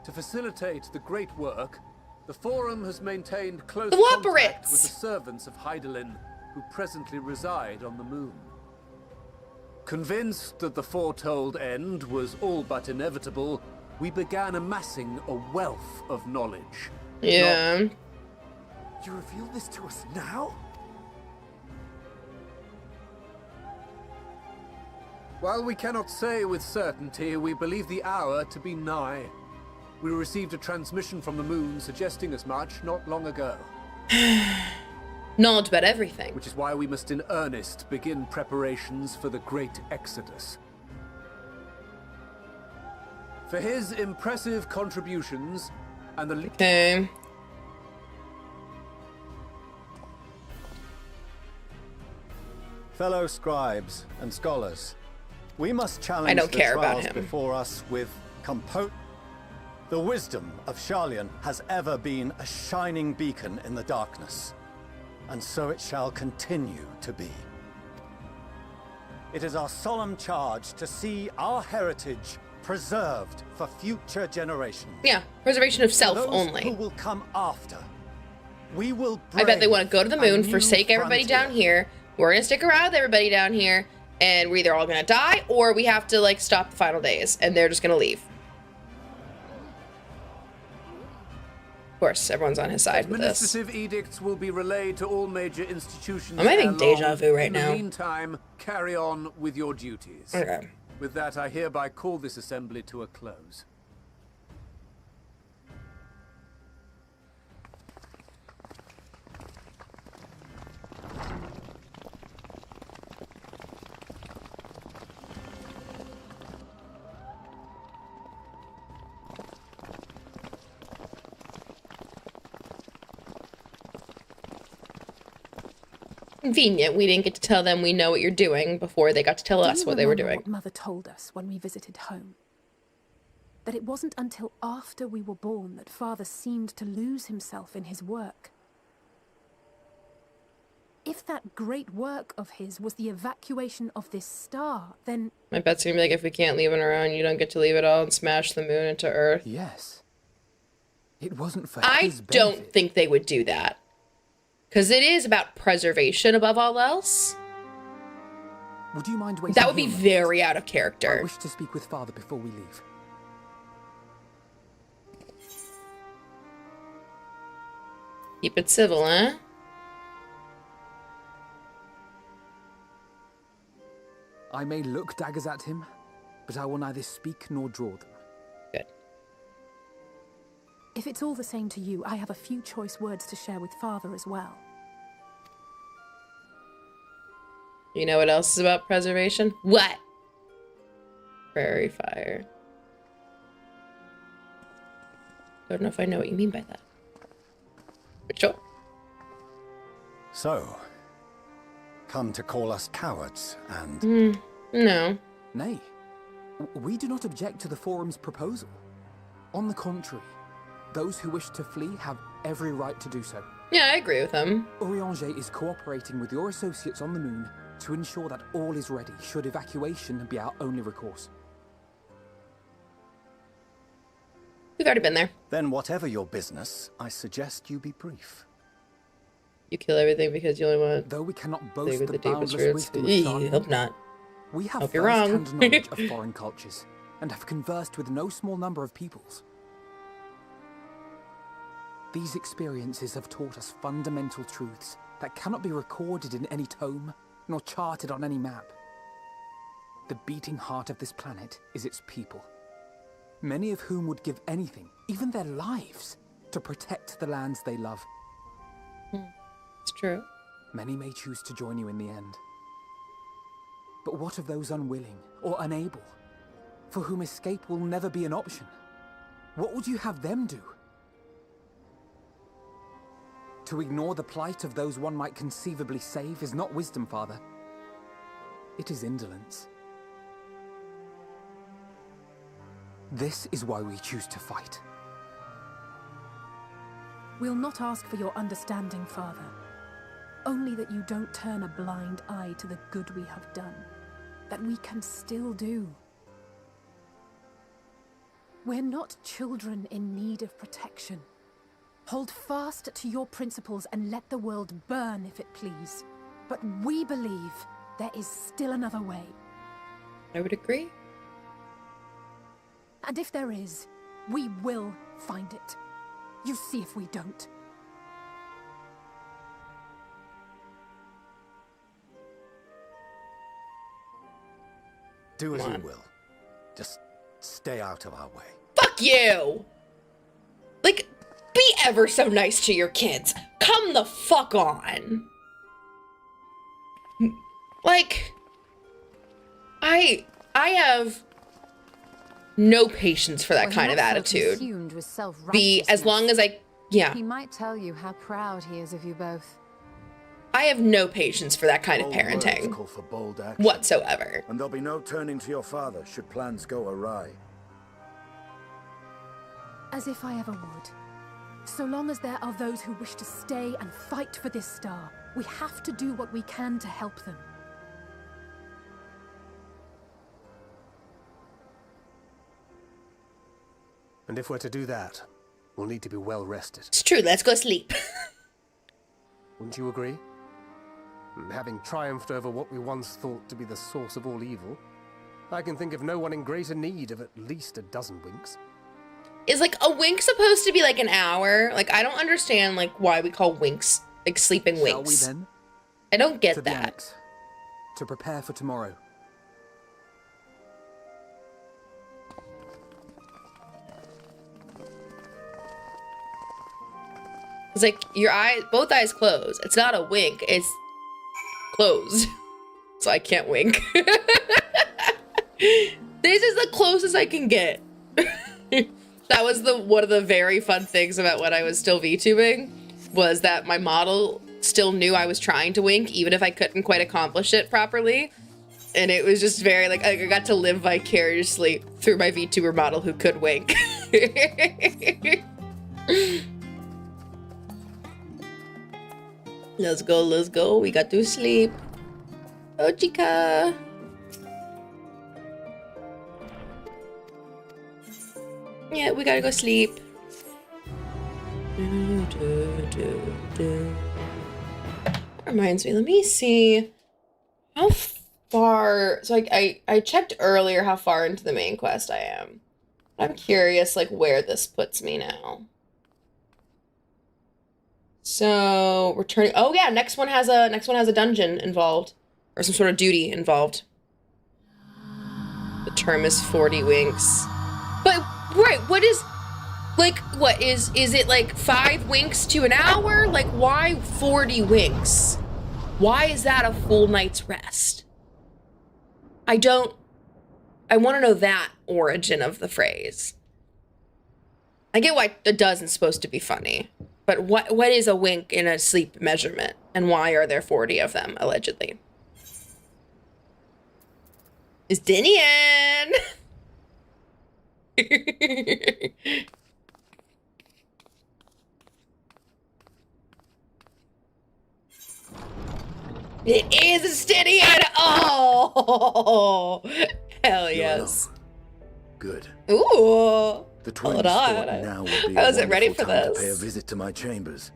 To facilitate the great work, the Forum has maintained close contact with the servants of Hydaelyn, who presently reside on the moon. Convinced that the foretold end was all but inevitable, we began amassing a wealth of knowledge. Yeah. You reveal this to us now? While we cannot say with certainty, we believe the hour to be nigh. We received a transmission from the moon suggesting as much not long ago. Knowledge about everything. Which is why we must in earnest begin preparations for the Great Exodus. For his impressive contributions and the... Okay. Fellow scribes and scholars, we must challenge the trials before us with composure. The wisdom of Sharlayan has ever been a shining beacon in the darkness, and so it shall continue to be. It is our solemn charge to see our heritage preserved for future generations. Yeah, preservation of self only. Who will come after? We will. I bet they want to go to the moon, forsake everybody down here. We're gonna stick around with everybody down here, and we're either all gonna die or we have to like stop the final days, and they're just gonna leave. Of course, everyone's on his side with this. Administrative edicts will be relayed to all major institutions. I'm having deja vu right now. In the meantime, carry on with your duties. Okay. With that, I hereby call this assembly to a close. Convenient. We didn't get to tell them we know what you're doing before they got to tell us what they were doing. What Mother told us when we visited home? That it wasn't until after we were born that Father seemed to lose himself in his work. If that great work of his was the evacuation of this star, then... My bet's gonna be like, if we can't leave it around, you don't get to leave it all and smash the moon into Earth. Yes. It wasn't for his benefit. I don't think they would do that. Because it is about preservation above all else. Would you mind waiting? That would be very out of character. I wish to speak with Father before we leave. Keep it civil, huh? I may look daggers at him, but I will neither speak nor draw them. Good. If it's all the same to you, I have a few choice words to share with Father as well. You know what else is about preservation? What? Prairie fire. Don't know if I know what you mean by that. But sure. So, come to call us cowards and... No. Nay, we do not object to the Forum's proposal. On the contrary, those who wish to flee have every right to do so. Yeah, I agree with him. Urianger is cooperating with your associates on the moon to ensure that all is ready should evacuation be our only recourse. We've already been there. Then whatever your business, I suggest you be brief. You kill everything because you only want... Though we cannot boast the deepest boundless roots. wisdom of Sharn, Hope not. we have Hope you're wrong. first-hand knowledge of foreign cultures, and have conversed with no small number of peoples. These experiences have taught us fundamental truths that cannot be recorded in any tome, nor charted on any map. The beating heart of this planet is its people, many of whom would give anything, even their lives, to protect the lands they love. It's true. Many may choose to join you in the end. But what of those unwilling or unable, for whom escape will never be an option? What would you have them do? To ignore the plight of those one might conceivably save is not wisdom, Father. It is indolence. This is why we choose to fight. We'll not ask for your understanding, Father. Only that you don't turn a blind eye to the good we have done. That we can still do. We're not children in need of protection. Hold fast to your principles and let the world burn if it please. But we believe there is still another way. I would agree. And if there is, we will find it. You see if we don't. Do as you will. Just stay out of our way. Fuck you! Like, be ever so nice to your kids. Come the fuck on. Like, I have no patience for that kind of attitude. As long as yeah. He might tell you how proud he is of you both. I have no patience for that kind of Bold words parenting call for bold action. whatsoever. And there'll be no turning to your father should plans go awry. As if I ever would. So long as there are those who wish to stay and fight for this star, we have to do what we can to help them. And if we're to do that, we'll need to be well rested. It's true, let's go sleep. Wouldn't you agree? And having triumphed over what we once thought to be the source of all evil, I can think of no one in greater need of at least a dozen winks. Is like a wink supposed to be like an hour? Like, I don't understand like why we call winks like sleeping winks. Shall we then? I don't get To the that. annex, to prepare for tomorrow. It's like your eyes, both eyes closed. It's not a wink, it's closed. So I can't wink. This is the closest I can get. That was one of the very fun things about when I was still VTubing, was that my model still knew I was trying to wink, even if I couldn't quite accomplish it properly. And it was just very, like, I got to live vicariously through my VTuber model who could wink. Let's go, let's go. We got to sleep. Oh, chica. Yeah, we gotta go sleep. Reminds me, let me see how far. So I checked earlier how far into the main quest I am. I'm curious like where this puts me now. So returning. Oh yeah, next one has a dungeon involved, or some sort of duty involved. The term is 40 winks. But right, what is like? What is it like 5 winks to an hour? Like why 40 winks? Why is that a full night's rest? I want to know that origin of the phrase. I get why a dozen's supposed to be funny, but what is a wink in a sleep measurement, and why are there 40 of them, allegedly? Justinian! It is Justinian! Oh! Hell yes. Good. Ooh! The twins Hold on. now will be I wasn't ready for time to pay a this. visit to my chambers,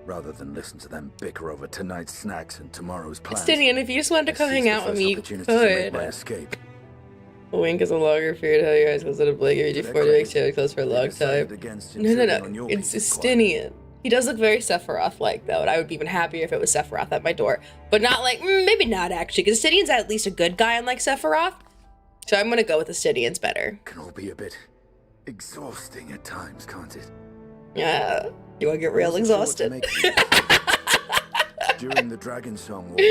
rather than listen to them bicker over tonight's snacks and tomorrow's plans. Justinian, if you just wanted to come hang out with me, you to my escape. A wink is a longer period. How you guys close to a blanket before you make sure close for a long time. No. It's Justinian. He does look very Sephiroth-like, though, and I would be even happier if it was Sephiroth at my door. But not like, maybe not, actually, because Justinian's at least a good guy, unlike Sephiroth. So I'm gonna go with Justinian's better. Can all be a bit exhausting at times, can't it? Yeah. You wanna get real exhausted? During the Dragon Song War,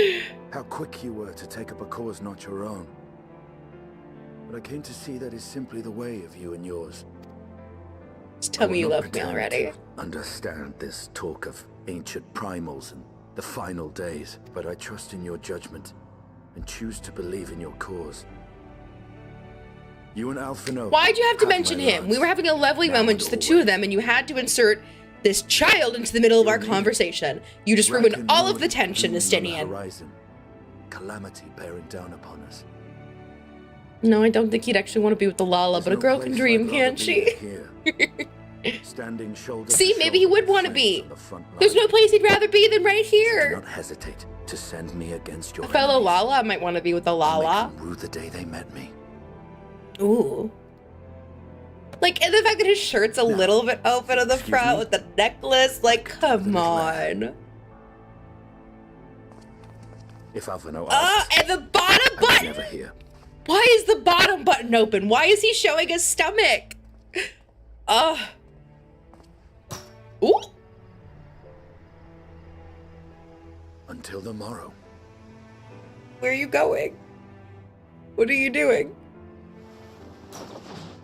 how quick you were to take up a cause not your own. But I came to see that is simply the way of you and yours. Just tell me you love me already. Understand this talk of ancient primals and the final days, but I trust in your judgment and choose to believe in your cause. You and Alphino. Why'd you have to mention him? We were having a lovely moment, just the two of them, and you had to insert this child into the middle of our conversation. You just ruined all of the tension, Justinian. Calamity bearing down upon us. No, I don't think he'd actually want to be with the Lala, but a girl can dream, can't she? Standing shoulder See, maybe he would want to be. There's no place he'd rather be than right here. Do not hesitate to send me against your a fellow Lala might want to be with the Lala. Rue the day they met me. Ooh. Like, and the fact that his shirt's a little bit open at the front with the necklace, like, come on. If Alphino asks, and the bottom button! Never hear. Why is the bottom button open? Why is he showing his stomach? Ooh. Until the morrow. Where are you going? What are you doing?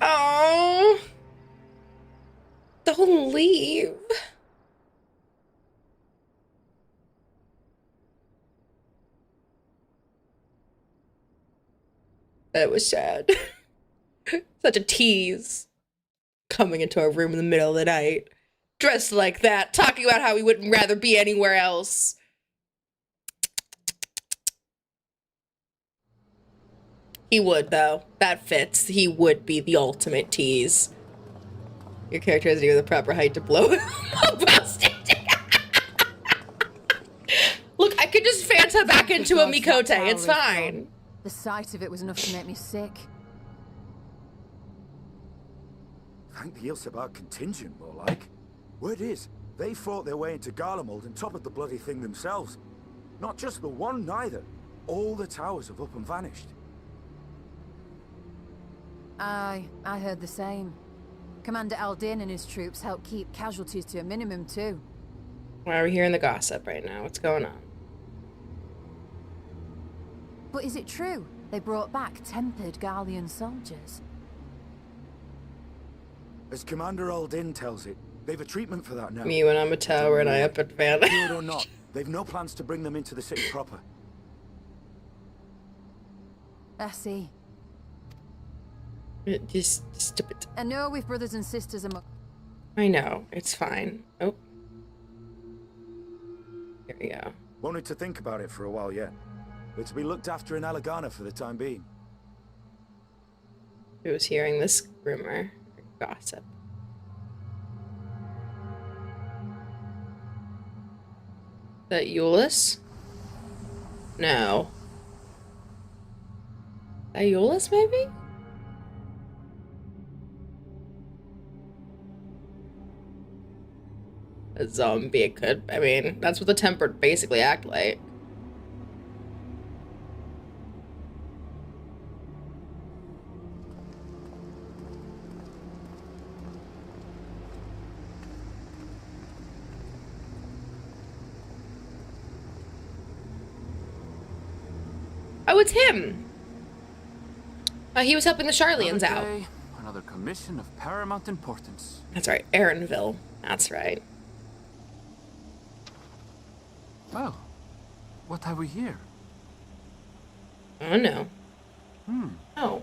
Oh. Don't leave. That was sad. Such a tease. Coming into our room in the middle of the night. Dressed like that. Talking about how he wouldn't rather be anywhere else. He would, though. That fits. He would be the ultimate tease. Your character isn't even the proper height to blow him up. Look, I could just Fanta back into a Mikote. It's fine. The sight of it was enough to make me sick. Thank the Ilsabar contingent, more like. Word is, they fought their way into Garlemald and toppled the bloody thing themselves. Not just the one, neither. All the towers have up and vanished. Aye, I heard the same. Commander Aldin and his troops helped keep casualties to a minimum, too. Why are we hearing the gossip right now? What's going on? But is it true? They brought back tempered Garlean soldiers. As Commander Aldin tells it, they've a treatment for that now. Me when I'm a tower and I up at Vanna. Good or not, they've no plans to bring them into the city proper. I see. Just stupid. I know we've brothers and sisters among... I know. It's fine. Oh. Here we go. Wanted to think about it for a while yet. But to be looked after in Alagana for the time being. Who was hearing this rumor? Gossip. Is that Euless? No. Is that Euless, maybe? a zombie. It could, I mean, that's what the tempered basically act like. Oh, it's him. He was helping the Charlians out. Another commission of paramount importance. That's right, Erinville. That's right. Well, what have we here? Oh no. Oh.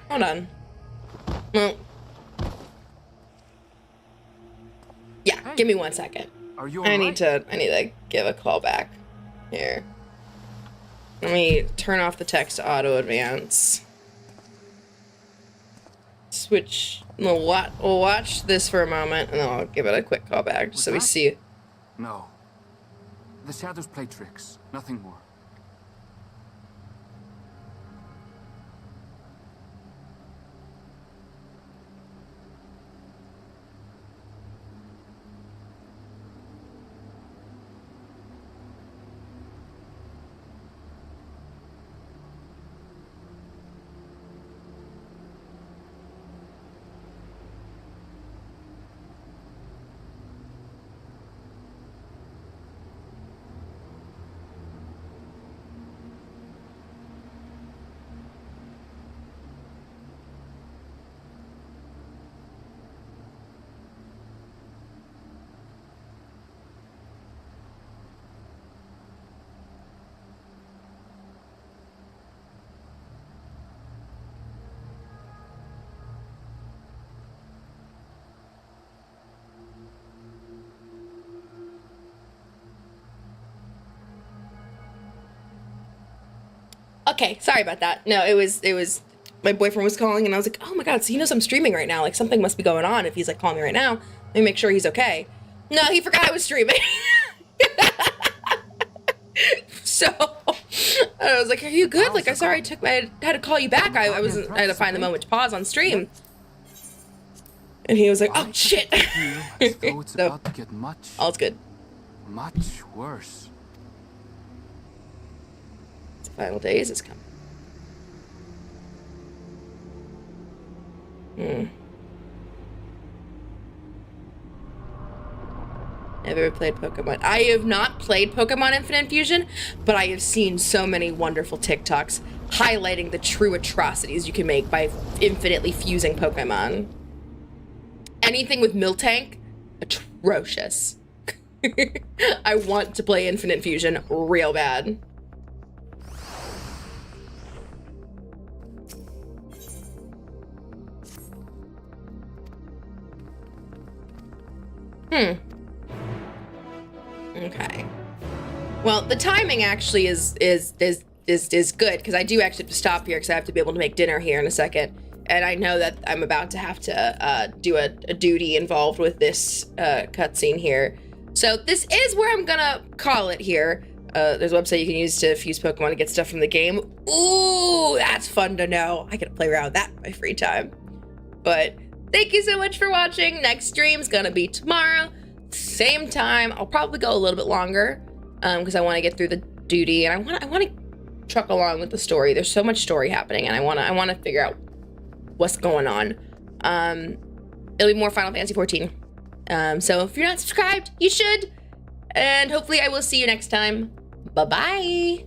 Hold on. Well. Yeah, hey, give me 1 second. Are you I need to give a call back. Here. Let me turn off the text to auto advance. Switch. We'll watch this for a moment, and then I'll give it a quick call back, just so we see. No. The shadows play tricks, nothing more. Okay, sorry about that. No, it was my boyfriend was calling, and I was like, oh my god, so he knows I'm streaming right now. Like, something must be going on if he's like calling me right now. Let me make sure he's okay. No, he forgot I was streaming. So I was like, are you good? Like, I had to call you back. I had to find the moment to pause on stream. And he was like, oh shit. It's about to get much. All's good. Much worse. The final days is coming. Never played Pokemon. I have not played Pokemon Infinite Fusion, but I have seen so many wonderful TikToks highlighting the true atrocities you can make by infinitely fusing Pokemon. Anything with Miltank, atrocious. I want to play Infinite Fusion real bad. Okay. Well, the timing actually is good, because I do actually have to stop here because I have to be able to make dinner here in a second. And I know that I'm about to have to do a duty involved with this cutscene here. So this is where I'm gonna call it here. There's a website you can use to fuse Pokemon to get stuff from the game. Ooh, that's fun to know. I get to play around with that in my free time. But thank you so much for watching. Next stream's gonna be tomorrow, same time. I'll probably go a little bit longer because I want to get through the duty, and I want to truck along with the story. There's so much story happening, and I want to figure out what's going on. It'll be more Final Fantasy 14. So if you're not subscribed, you should. And hopefully I will see you next time. Bye-bye.